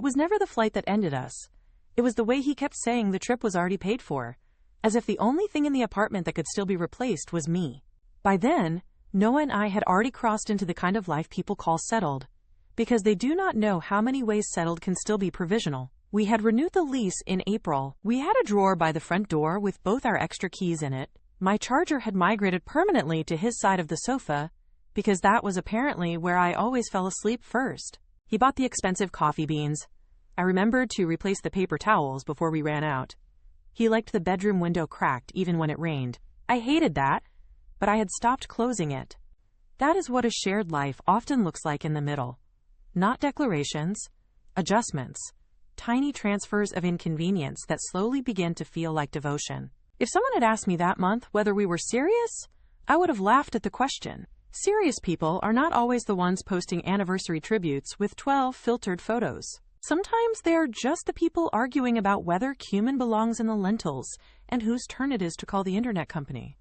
was never the flight that ended us. It was the way he kept saying the trip was already paid for, as if the only thing in the apartment that could still be replaced was me. By then, Noah and I had already crossed into the kind of life people call settled, because they do not know how many ways settled can still be provisional. We had renewed the lease in April. We had a drawer by the front door with both our extra keys in it. My charger had migrated permanently to his side of the sofa, because that was apparently where I always fell asleep first. He bought the expensive coffee beans. I remembered to replace the paper towels before we ran out. He liked the bedroom window cracked even when it rained. I hated that, but I had stopped closing it. That is what a shared life often looks like in the middle. Not declarations, adjustments, tiny transfers of inconvenience that slowly begin to feel like devotion. If someone had asked me that month whether we were serious, I would have laughed at the question. Serious people are not always the ones posting anniversary tributes with 12 filtered photos. Sometimes they are just the people arguing about whether cumin belongs in the lentils and whose turn it is to call the internet company.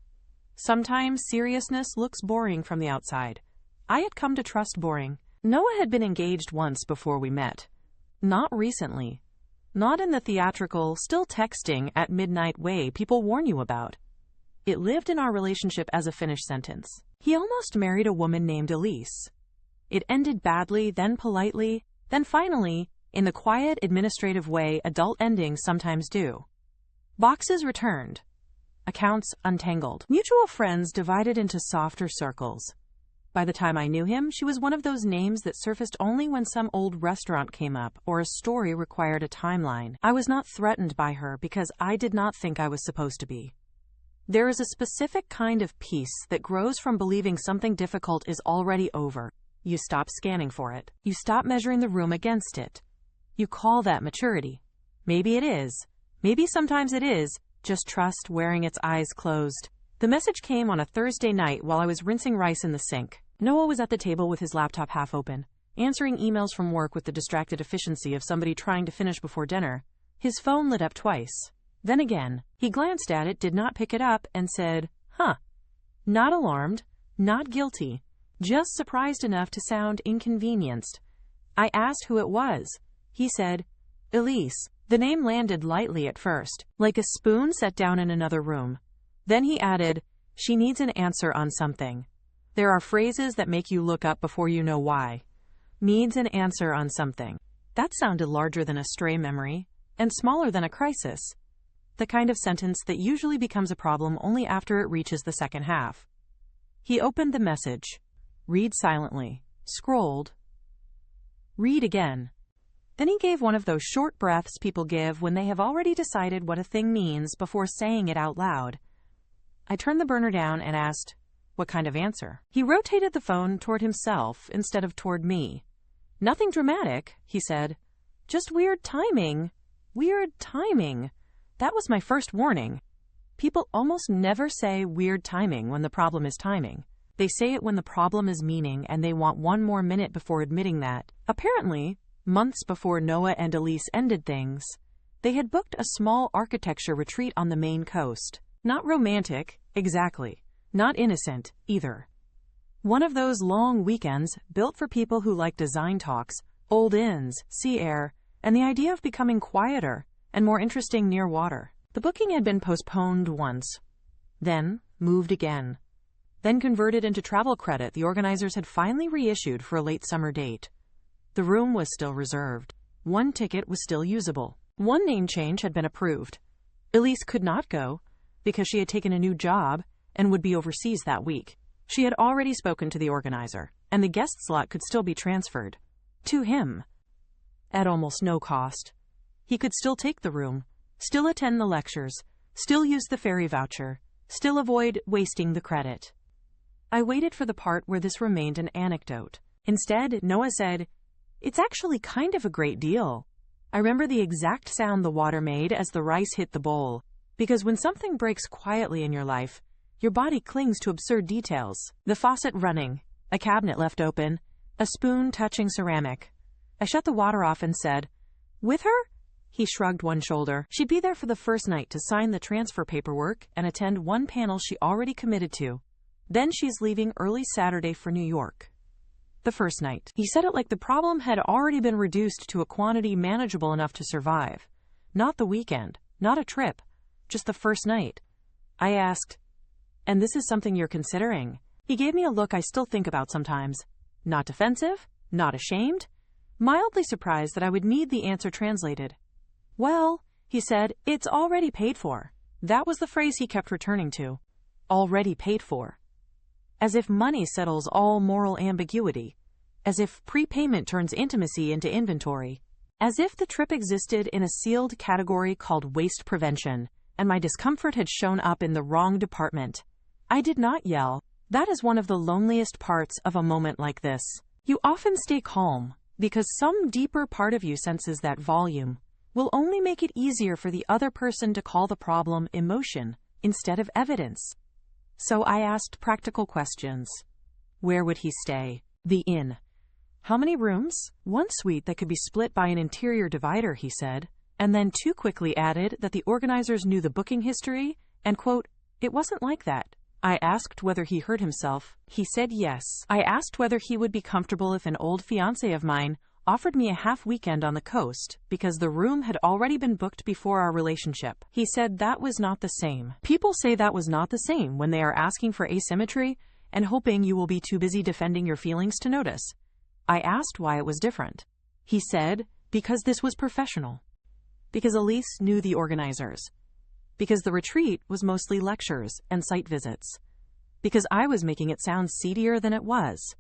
Sometimes seriousness looks boring from the outside. I had come to trust boring. Noah had been engaged once before we met. Not recently. Not in the theatrical, still texting at midnight way people warn you about. It lived in our relationship as a finished sentence. He almost married a woman named Elise. It ended badly, then politely, then finally, in the quiet, administrative way adult endings sometimes do. Boxes returned. Accounts untangled. Mutual friends divided into softer circles. By the time I knew him, she was one of those names that surfaced only when some old restaurant came up or a story required a timeline. I was not threatened by her because I did not think I was supposed to be. There is a specific kind of peace that grows from believing something difficult is already over. You stop scanning for it. You stop measuring the room against it. You call that maturity. Maybe it is. Maybe sometimes it is. Just trust wearing its eyes closed. The message came on a Thursday night while I was rinsing rice in the sink. Noah was at the table with his laptop half open, answering emails from work with the distracted efficiency of somebody trying to finish before dinner. His phone lit up twice. Then again, he glanced at it, did not pick it up, and said, "Huh." Not alarmed, not guilty, just surprised enough to sound inconvenienced. I asked who it was. He said, "Elise." The name landed lightly at first, like a spoon set down in another room. Then he added, "She needs an answer on something." There are phrases that make you look up before you know why. Needs an answer on something. That sounded larger than a stray memory, and smaller than a crisis. The kind of sentence that usually becomes a problem only after it reaches the second half. He opened the message. Read silently. Scrolled. Read again. Then he gave one of those short breaths people give when they have already decided what a thing means before saying it out loud. I turned the burner down and asked, "What kind of answer?" He rotated the phone toward himself instead of toward me. "Nothing dramatic," he said. "Just weird timing. Weird timing." That was my first warning. People almost never say weird timing when the problem is timing. They say it when the problem is meaning and they want one more minute before admitting that. Apparently, months before Noah and Elise ended things, they had booked a small architecture retreat on the Maine coast. Not romantic, exactly. Not innocent, either. One of those long weekends built for people who like design talks, old inns, sea air, and the idea of becoming quieter and more interesting near water. The booking had been postponed once, then moved again, then converted into travel credit the organizers had finally reissued for a late summer date. The room was still reserved. One ticket was still usable. One name change had been approved. Elise could not go because she had taken a new job and would be overseas that week. She had already spoken to the organizer, and the guest slot could still be transferred to him at almost no cost. He could still take the room, still attend the lectures, still use the ferry voucher, still avoid wasting the credit. I waited for the part where this remained an anecdote. Instead, Noah said, "It's actually kind of a great deal." I remember the exact sound the water made as the rice hit the bowl, because when something breaks quietly in your life, your body clings to absurd details. The faucet running, a cabinet left open, a spoon touching ceramic. I shut the water off and said, "With her?" He shrugged one shoulder. She'd be there for the first night to sign the transfer paperwork and attend one panel she already committed to. Then she's leaving early Saturday for New York. The first night. He said it like the problem had already been reduced to a quantity manageable enough to survive. Not the weekend, not a trip, just the first night. I asked, "And this is something you're considering?" He gave me a look I still think about sometimes. Not defensive, not ashamed, mildly surprised that I would need the answer translated. "Well," he said, "it's already paid for." That was the phrase he kept returning to. Already paid for. As if money settles all moral ambiguity. As if prepayment turns intimacy into inventory. As if the trip existed in a sealed category called waste prevention, and my discomfort had shown up in the wrong department. I did not yell. That is one of the loneliest parts of a moment like this. You often stay calm, because some deeper part of you senses that volume will only make it easier for the other person to call the problem emotion instead of evidence. So I asked practical questions. Where would he stay? The inn. How many rooms? One suite that could be split by an interior divider, he said, and then too quickly added that the organizers knew the booking history, and quote, "It wasn't like that." I asked whether he hurt himself. He said yes. I asked whether he would be comfortable if an old fiancé of mine offered me a half weekend on the coast, because the room had already been booked before our relationship. He said that was not the same. People say that was not the same when they are asking for asymmetry and hoping you will be too busy defending your feelings to notice. I asked why it was different. He said, because this was professional. Because Elise knew the organizers. Because the retreat was mostly lectures and site visits. Because I was making it sound seedier than it was.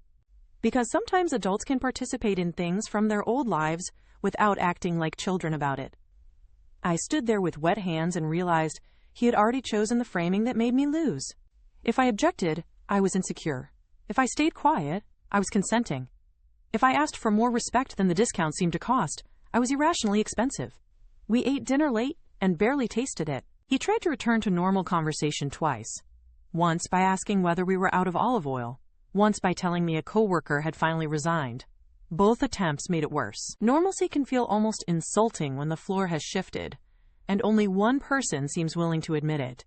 Because sometimes adults can participate in things from their old lives without acting like children about it. I stood there with wet hands and realized he had already chosen the framing that made me lose. If I objected, I was insecure. If I stayed quiet, I was consenting. If I asked for more respect than the discount seemed to cost, I was irrationally expensive. We ate dinner late and barely tasted it. He tried to return to normal conversation twice. Once by asking whether we were out of olive oil. Once by telling me a coworker had finally resigned. Both attempts made it worse. Normalcy can feel almost insulting when the floor has shifted, and only one person seems willing to admit it.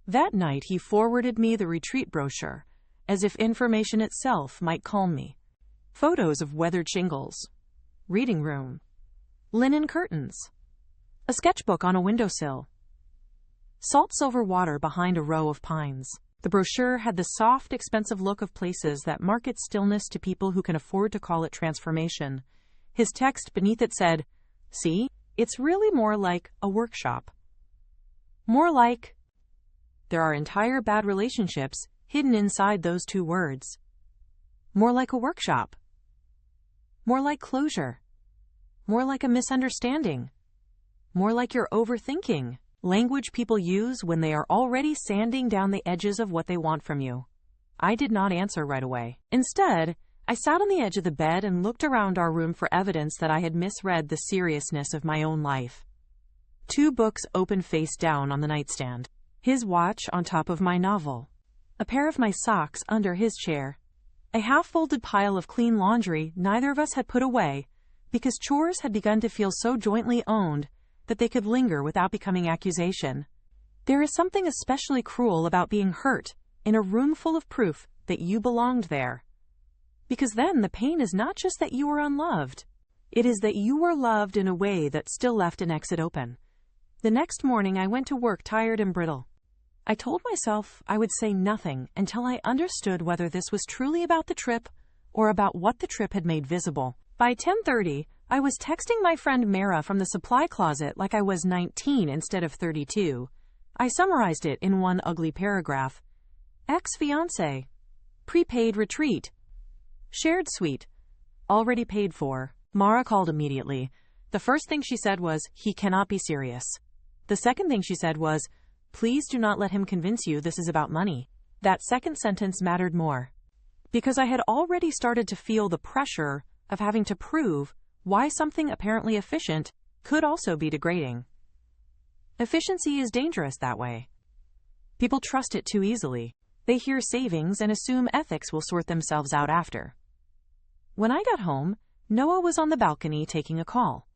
That night he forwarded me the retreat brochure, as if information itself might calm me. Photos of weathered shingles. Reading room. Linen curtains. A sketchbook on a windowsill. Salt silver water behind a row of pines. The brochure had the soft, expensive look of places that market stillness to people who can afford to call it transformation. His text beneath it said, "See, it's really more like a workshop. More like..." There are entire bad relationships hidden inside those two words. More like a workshop. More like closure. More like a misunderstanding. More like you're overthinking. Language people use when they are already sanding down the edges of what they want from you. I did not answer right away. Instead, I sat on the edge of the bed and looked around our room for evidence that I had misread the seriousness of my own life. 2 books open face down on the nightstand. His watch on top of my novel. A pair of my socks under his chair. A half-folded pile of clean laundry neither of us had put away, because chores had begun to feel so jointly owned that they could linger without becoming accusation. There is something especially cruel about being hurt in a room full of proof that you belonged there. Because then the pain is not just that you were unloved. It is that you were loved in a way that still left an exit open. The next morning I went to work tired and brittle. I told myself I would say nothing until I understood whether this was truly about the trip or about what the trip had made visible. By 10:30, I was texting my friend Mara from the supply closet like I was 19 instead of 32. I summarized it in one ugly paragraph. Ex-fiancé. Prepaid retreat. Shared suite. Already paid for. Mara called immediately. The first thing she said was, "He cannot be serious." The second thing she said was, "Please do not let him convince you this is about money." That second sentence mattered more. Because I had already started to feel the pressure of having to prove why something apparently efficient could also be degrading. Efficiency is dangerous that way. People trust it too easily. They hear savings and assume ethics will sort themselves out after. When I got home, Noah was on the balcony taking a call.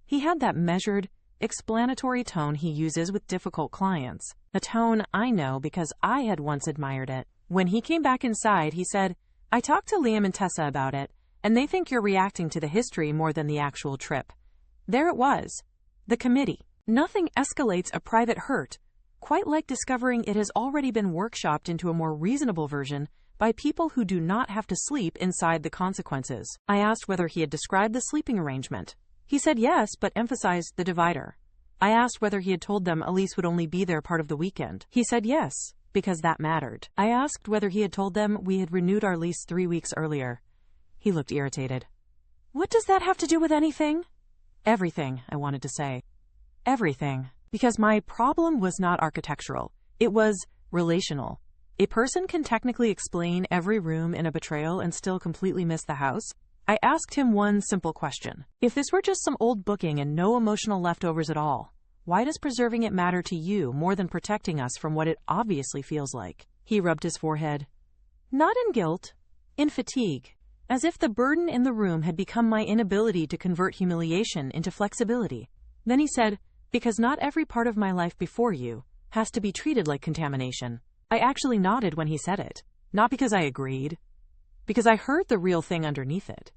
He had that measured, explanatory tone he uses with difficult clients, a tone I know because I had once admired it. When he came back inside, he said, "I talked to Liam and Tessa about it, and they think you're reacting to the history more than the actual trip. There it was. The committee. Nothing escalates a private hurt, quite like discovering it has already been workshopped into a more reasonable version by people who do not have to sleep inside the consequences. I asked whether he had described the sleeping arrangement. He said yes, but emphasized the divider. I asked whether he had told them Elise would only be there part of the weekend. He said yes, because that mattered. I asked whether he had told them we had renewed our lease 3 weeks earlier. He looked irritated. What does that have to do with anything? Everything, I wanted to say. Everything. Because my problem was not architectural. It was relational. A person can technically explain every room in a betrayal and still completely miss the house. I asked him one simple question. If this were just some old booking and no emotional leftovers at all, why does preserving it matter to you more than protecting us from what it obviously feels like? He rubbed his forehead. Not in guilt, in fatigue. As if the burden in the room had become my inability to convert humiliation into flexibility. Then he said, because not every part of my life before you has to be treated like contamination. I actually nodded when he said it, not because I agreed, because I heard the real thing underneath it.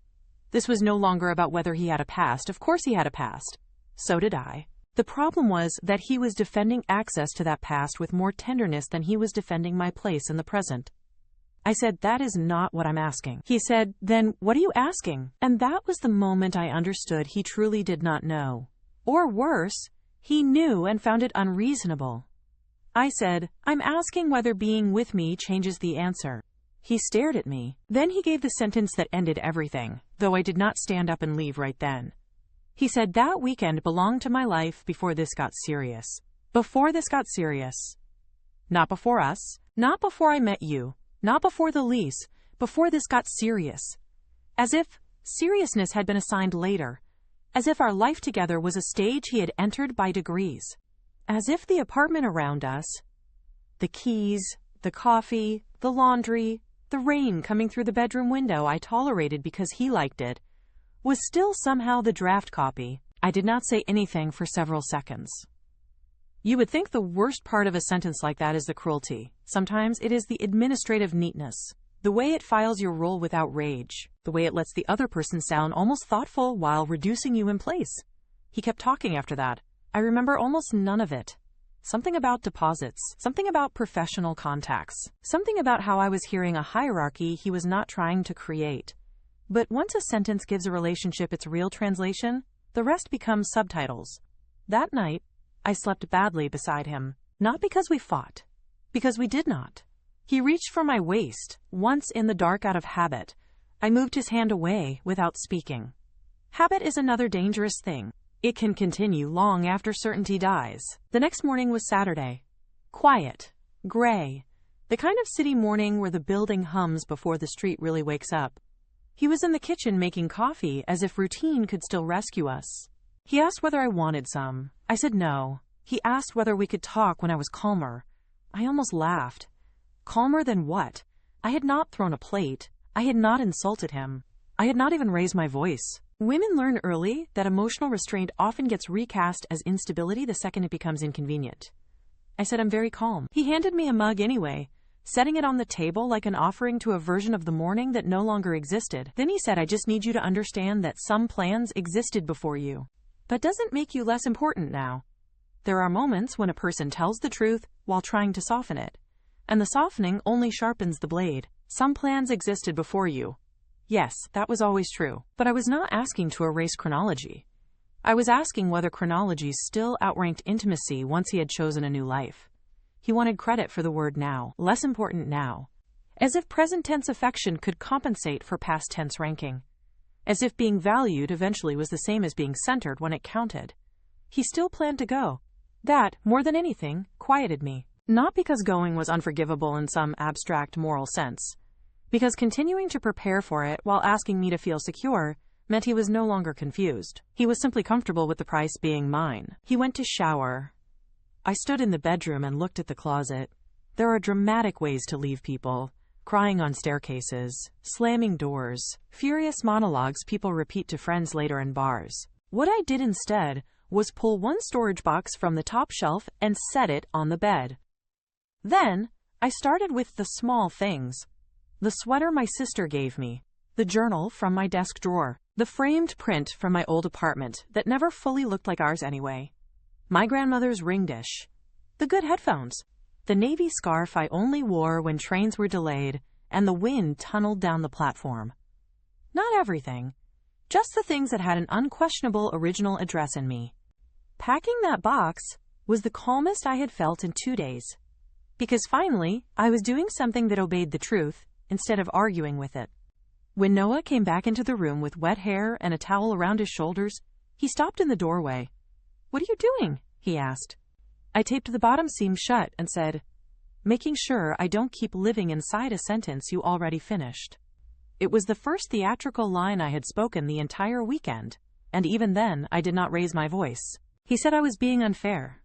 This was no longer about whether he had a past. Of course he had a past. So did I. The problem was that he was defending access to that past with more tenderness than he was defending my place in the present. I said, that is not what I'm asking. He said, then what are you asking? And that was the moment I understood he truly did not know. Or worse, he knew and found it unreasonable. I said, I'm asking whether being with me changes the answer. He stared at me. Then he gave the sentence that ended everything, though I did not stand up and leave right then. He said that weekend belonged to my life before this got serious. Before this got serious. Not before us. Not before I met you. Not before the lease. Before this got serious. As if seriousness had been assigned later. As if our life together was a stage he had entered by degrees. As if the apartment around us, the keys, the coffee, the laundry, the rain coming through the bedroom window I tolerated because he liked it, was still somehow the draft copy. I did not say anything for several seconds. You would think the worst part of a sentence like that is the cruelty. Sometimes it is the administrative neatness. The way it files your role without rage. The way it lets the other person sound almost thoughtful while reducing you in place. He kept talking after that. I remember almost none of it. Something about deposits. Something about professional contacts. Something about how I was hearing a hierarchy he was not trying to create. But once a sentence gives a relationship its real translation, the rest becomes subtitles. That night, I slept badly beside him. Not because we fought. Because we did not. He reached for my waist, once in the dark out of habit. I moved his hand away without speaking. Habit is another dangerous thing. It can continue long after certainty dies. The next morning was Saturday. Quiet. Gray. The kind of city morning where the building hums before the street really wakes up. He was in the kitchen making coffee as if routine could still rescue us. He asked whether I wanted some. I said no. He asked whether we could talk when I was calmer. I almost laughed. Calmer than what? I had not thrown a plate. I had not insulted him. I had not even raised my voice. Women learn early that emotional restraint often gets recast as instability the second it becomes inconvenient. I said I'm very calm. He handed me a mug anyway, setting it on the table like an offering to a version of the morning that no longer existed. Then he said, I just need you to understand that some plans existed before you. But doesn't make you less important now. There are moments when a person tells the truth while trying to soften it. And the softening only sharpens the blade. Some plans existed before you. Yes, that was always true. But I was not asking to erase chronology. I was asking whether chronology still outranked intimacy once he had chosen a new life. He wanted credit for the word now, less important now. As if present tense affection could compensate for past tense ranking. As if being valued eventually was the same as being centered when it counted. He still planned to go. That, more than anything, quieted me. Not because going was unforgivable in some abstract moral sense. Because continuing to prepare for it while asking me to feel secure meant he was no longer confused. He was simply comfortable with the price being mine. He went to shower. I stood in the bedroom and looked at the closet. There are dramatic ways to leave people. Crying on staircases, slamming doors, furious monologues people repeat to friends later in bars. What I did instead was pull one storage box from the top shelf and set it on the bed. Then, I started with the small things. The sweater my sister gave me. The journal from my desk drawer. The framed print from my old apartment that never fully looked like ours anyway. My grandmother's ring dish. The good headphones. The navy scarf I only wore when trains were delayed and the wind tunneled down the platform. Not everything. Just the things that had an unquestionable original address in me. Packing that box was the calmest I had felt in 2 days. Because finally, I was doing something that obeyed the truth instead of arguing with it. When Noah came back into the room with wet hair and a towel around his shoulders, he stopped in the doorway. "What are you doing?" he asked. I taped the bottom seam shut and said, "Making sure I don't keep living inside a sentence you already finished." It was the first theatrical line I had spoken the entire weekend, and even then I did not raise my voice. He said I was being unfair,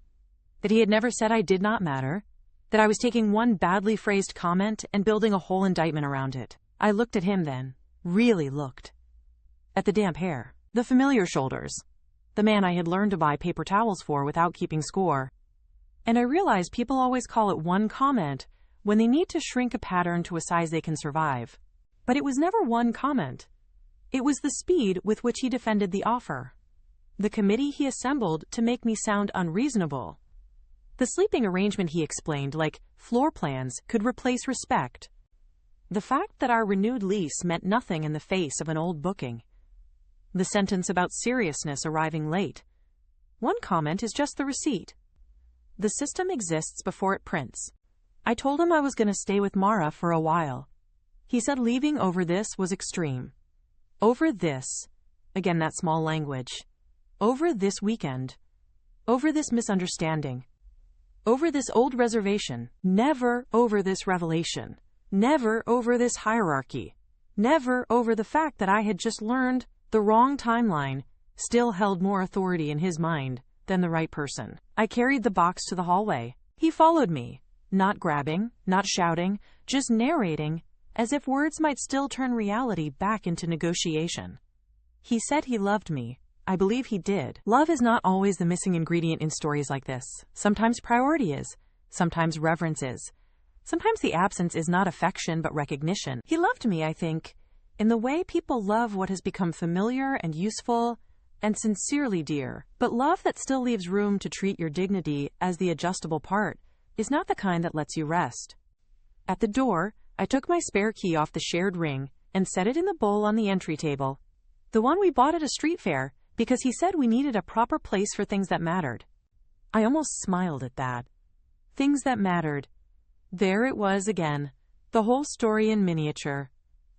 that he had never said I did not matter, that I was taking one badly phrased comment and building a whole indictment around it. I looked at him then, really looked. At the damp hair, the familiar shoulders, the man I had learned to buy paper towels for without keeping score. And I realized people always call it one comment when they need to shrink a pattern to a size they can survive. But it was never one comment. It was the speed with which he defended the offer. The committee he assembled to make me sound unreasonable. The sleeping arrangement he explained, like floor plans, could replace respect. The fact that our renewed lease meant nothing in the face of an old booking. The sentence about seriousness arriving late. One comment is just the receipt. The system exists before it prints. I told him I was going to stay with Mara for a while. He said leaving over this was extreme. Over this, again that small language. Over this weekend. Over this misunderstanding. Over this old reservation. Never over this revelation. Never over this hierarchy. Never over the fact that I had just learned the wrong timeline still held more authority in his mind than the right person. I carried the box to the hallway. He followed me, not grabbing, not shouting, just narrating, as if words might still turn reality back into negotiation. He said he loved me. I believe he did. Love is not always the missing ingredient in stories like this. Sometimes priority is. Sometimes reverence is. Sometimes the absence is not affection but recognition. He loved me, I think, in the way people love what has become familiar and useful and sincerely dear. But love that still leaves room to treat your dignity as the adjustable part is not the kind that lets you rest. At the door, I took my spare key off the shared ring and set it in the bowl on the entry table. The one we bought at a street fair, because he said we needed a proper place for things that mattered. I almost smiled at that. Things that mattered. There it was again, the whole story in miniature.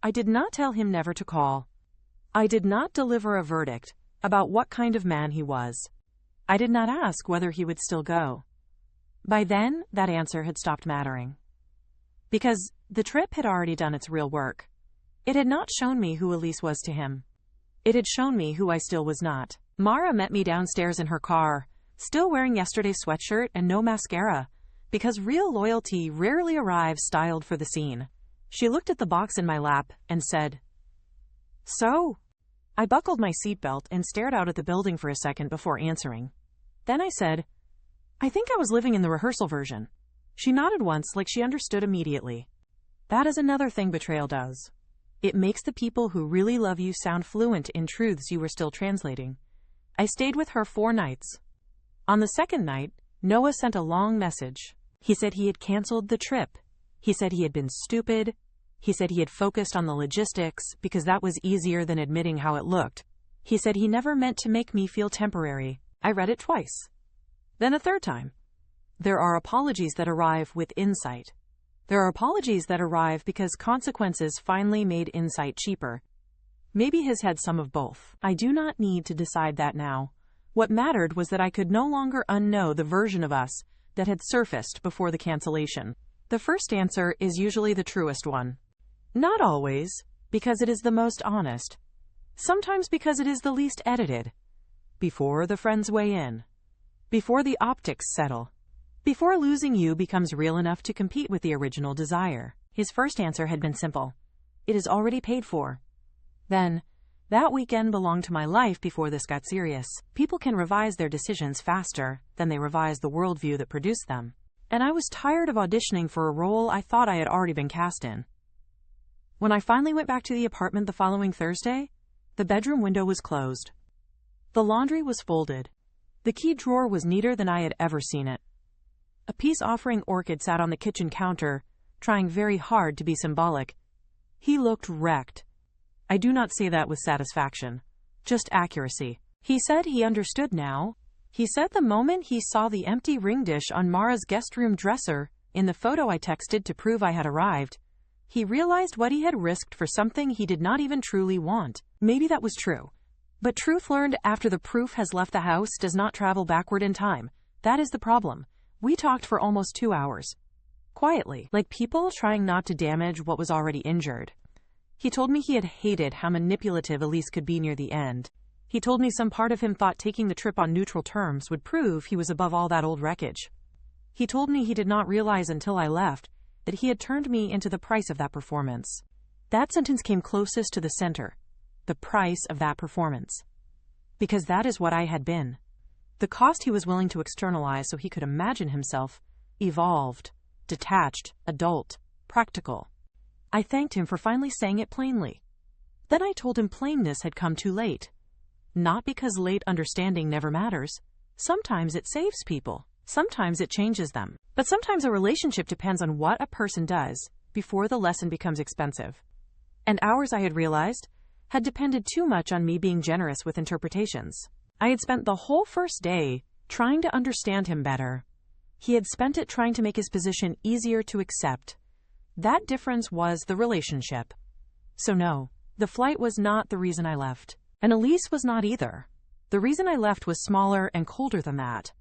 I did not tell him never to call. I did not deliver a verdict about what kind of man he was. I did not ask whether he would still go. By then, that answer had stopped mattering. Because the trip had already done its real work. It had not shown me who Elise was to him. It had shown me who I still was not. Mara met me downstairs in her car, still wearing yesterday's sweatshirt and no mascara, because real loyalty rarely arrives styled for the scene. She looked at the box in my lap and said, "So?" I buckled my seatbelt and stared out at the building for a second before answering. Then I said, "I think I was living in the rehearsal version." She nodded once like she understood immediately. That is another thing betrayal does. It makes the people who really love you sound fluent in truths you were still translating. I stayed with her 4 nights. On the second night, Noah sent a long message. He said he had canceled the trip. He said he had been stupid. He said he had focused on the logistics because that was easier than admitting how it looked. He said he never meant to make me feel temporary. I read it twice. Then a third time. There are apologies that arrive with insight. There are apologies that arrive because consequences finally made insight cheaper. Maybe his had some of both. I do not need to decide that now. What mattered was that I could no longer unknow the version of us that had surfaced before the cancellation. The first answer is usually the truest one. Not always, because it is the most honest. Sometimes because it is the least edited. Before the friends weigh in. Before the optics settle. Before losing you becomes real enough to compete with the original desire. His first answer had been simple. It is already paid for. Then, that weekend belonged to my life before this got serious. People can revise their decisions faster than they revise the worldview that produced them. And I was tired of auditioning for a role I thought I had already been cast in. When I finally went back to the apartment the following Thursday, the bedroom window was closed. The laundry was folded. The key drawer was neater than I had ever seen it. A peace-offering orchid sat on the kitchen counter, trying very hard to be symbolic. He looked wrecked. I do not say that with satisfaction, just accuracy. He said he understood now. He said the moment he saw the empty ring dish on Mara's guest room dresser in the photo I texted to prove I had arrived, he realized what he had risked for something he did not even truly want. Maybe that was true. But truth learned after the proof has left the house does not travel backward in time. That is the problem. We talked for almost 2 hours. Quietly, like people trying not to damage what was already injured. He told me he had hated how manipulative Elise could be near the end. He told me some part of him thought taking the trip on neutral terms would prove he was above all that old wreckage. He told me he did not realize until I left that he had turned me into the price of that performance. That sentence came closest to the center. The price of that performance. Because that is what I had been. The cost he was willing to externalize so he could imagine himself evolved, detached, adult, practical. I thanked him for finally saying it plainly. Then I told him plainness had come too late. Not because late understanding never matters. Sometimes it saves people. Sometimes it changes them. But sometimes a relationship depends on what a person does before the lesson becomes expensive. And ours, I had realized, had depended too much on me being generous with interpretations. I had spent the whole first day trying to understand him better. He had spent it trying to make his position easier to accept. That difference was the relationship. So no, the flight was not the reason I left. And Elise was not either. The reason I left was smaller and colder than that.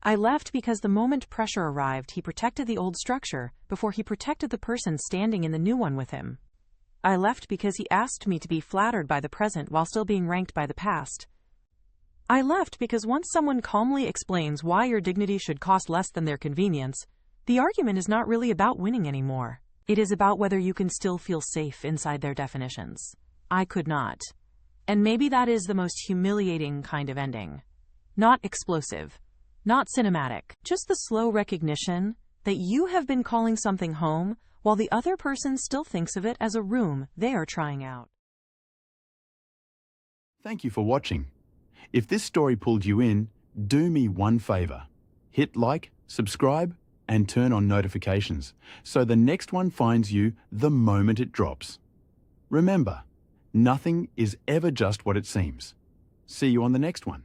I left because the moment pressure arrived, he protected the old structure before he protected the person standing in the new one with him. I left because he asked me to be flattered by the present while still being ranked by the past. I left because once someone calmly explains why your dignity should cost less than their convenience, the argument is not really about winning anymore. It is about whether you can still feel safe inside their definitions. I could not. And maybe that is the most humiliating kind of ending. Not explosive. Not cinematic. Just the slow recognition that you have been calling something home while the other person still thinks of it as a room they are trying out. Thank you for watching. If this story pulled you in, do me one favor. Hit like, subscribe, and turn on notifications so the next one finds you the moment it drops. Remember, nothing is ever just what it seems. See you on the next one.